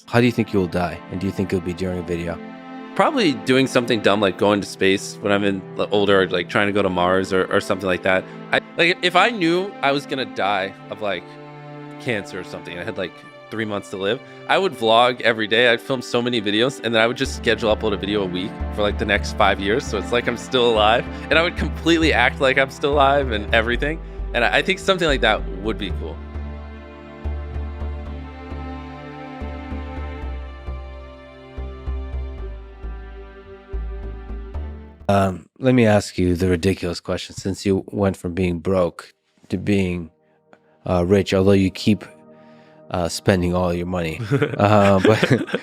How do you think you'll die? And do you think it'll be during a video? Probably doing something dumb like going to space when I'm older, like trying to go to Mars or something like that. Like if I knew I was gonna die of like cancer or something, I had like 3 months to live, I would vlog every day. I'd film so many videos, and then I would just schedule upload a video a week for like the next 5 years. So it's like I'm still alive, and I would completely act like I'm still alive and everything. And I think something like that would be cool. Let me ask you the ridiculous question. Since you went from being broke to being rich, although you keep spending all your money, but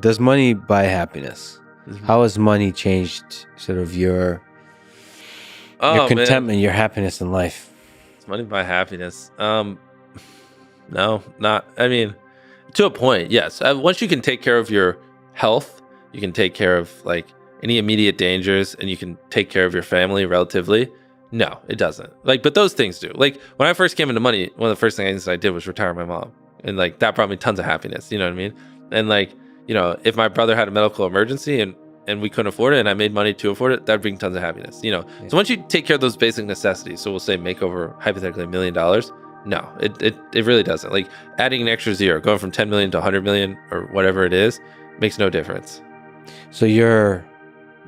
does money buy happiness? How has money changed sort of your contentment, your happiness in life? Does money buy happiness? No, not. I mean, to a point, yes. Once you can take care of your health, you can take care of like any immediate dangers, and you can take care of your family relatively. No, it doesn't. Like, but those things do. Like when I first came into money, one of the first things I did was retire my mom, and like that brought me tons of happiness. You know what I mean? And like, you know, if my brother had a medical emergency and we couldn't afford it, and I made money to afford it, that'd bring tons of happiness. You know, so once you take care of those basic necessities, so we'll say make over hypothetically $1 million. No, it really doesn't. Like adding an extra zero, going from 10 million to 100 million or whatever it is, makes no difference. So you're,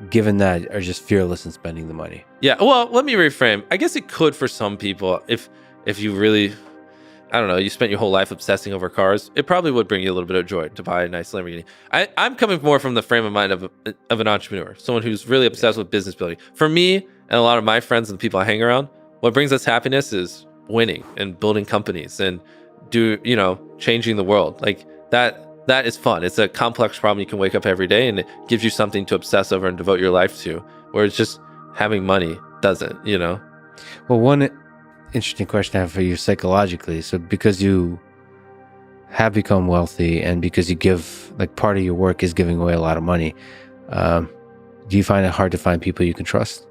given that, are just fearless in spending the money? Yeah, well, let me reframe. I guess it could for some people. If you really, I don't know, you spent your whole life obsessing over cars, it probably would bring you a little bit of joy to buy a nice Lamborghini. I'm coming more from the frame of mind of an entrepreneur, someone who's really obsessed with business building. For me and a lot of my friends and the people I hang around, what brings us happiness is winning and building companies and changing the world. Like that is fun. It's a complex problem you can wake up every day, and it gives you something to obsess over and devote your life to, whereas just having money doesn't, you know? Well, one interesting question I have for you psychologically. So because you have become wealthy and because you give, like part of your work is giving away a lot of money, do you find it hard to find people you can trust?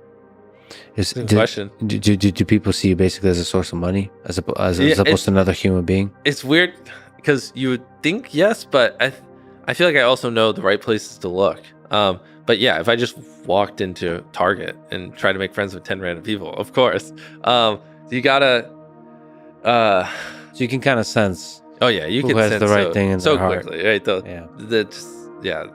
Good question. Do people see you basically as a source of money as opposed to another human being? It's weird because you would think yes, but I feel like I also know the right places to look. But yeah, if I just walked into Target and tried to make friends with 10 random people, of course. You gotta. So you can kind of sense. Oh yeah, you can has sense the right thing in so their heart. quickly, right? Yeah,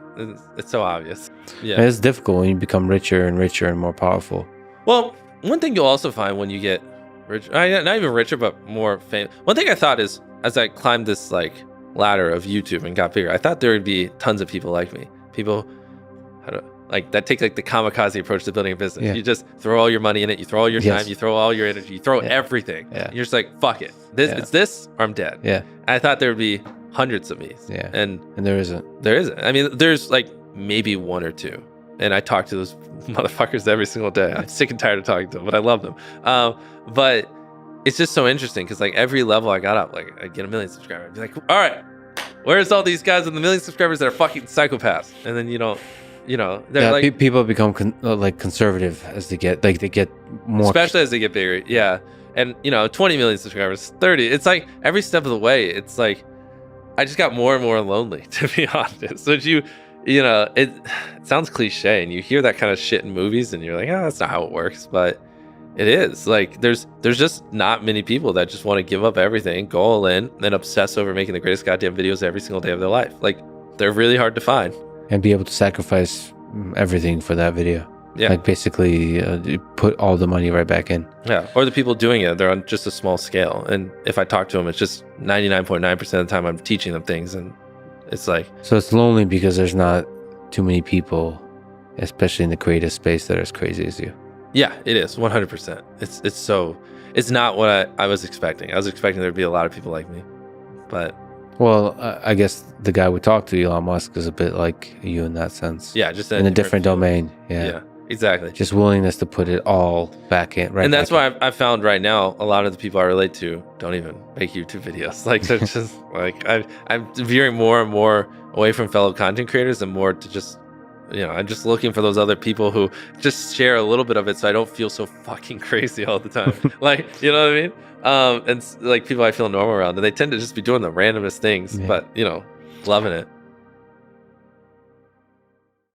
It's so obvious. Yeah, it's difficult when you become richer and richer and more powerful. Well, one thing you'll also find when you get rich, not even richer, but more famous. One thing I thought is, as I climbed this like ladder of YouTube and got bigger, I thought there would be tons of people like me. People, like that take like the kamikaze approach to building a business. Yeah. You just throw all your money in it, you throw all your Yes. time, you throw all your energy, you throw everything. Yeah. You're just like, fuck it. It's this or I'm dead. Yeah. I thought there would be hundreds of me. Yeah. And there isn't. There isn't. I mean, there's like maybe one or two. And I talk to those motherfuckers every single day. I'm sick and tired of talking to them, but I love them. But it's just so interesting because like every level I got up, like I get 1 million subscribers. I'd be like, all right, where's all these guys with the 1 million subscribers that are fucking psychopaths? And then they're like people become conservative as they get more, especially as they get bigger. Yeah. And 20 million subscribers, 30. It's like every step of the way, it's like I just got more and more lonely, to be honest. So it sounds cliche and you hear that kind of shit in movies and you're like, oh, that's not how it works. But it is. Like there's just not many people that just want to give up everything, go all in, and obsess over making the greatest goddamn videos every single day of their life. Like they're really hard to find. And be able to sacrifice everything for that video. Yeah. Like basically put all the money right back in. Yeah. Or the people doing it, they're on just a small scale. And if I talk to them, it's just 99.9% of the time I'm teaching them things. And it's like. So it's lonely because there's not too many people, especially in the creative space, that are as crazy as you. Yeah, it is 100%. It's not what I was expecting. I was expecting there'd be a lot of people like me, but. Well, I guess the guy we talked to, Elon Musk, is a bit like you in that sense. Yeah, just in a different domain. Yeah, exactly. Just willingness to put it all back in. Right. And that's why I found right now a lot of the people I relate to don't even make YouTube videos. Like they're just like I'm veering more and more away from fellow content creators and more to just. I'm just looking for those other people who just share a little bit of it so I don't feel so fucking crazy all the time. Like, you know what I mean? And like people I feel normal around, and they tend to just be doing the randomest things. Yeah. But, Loving it.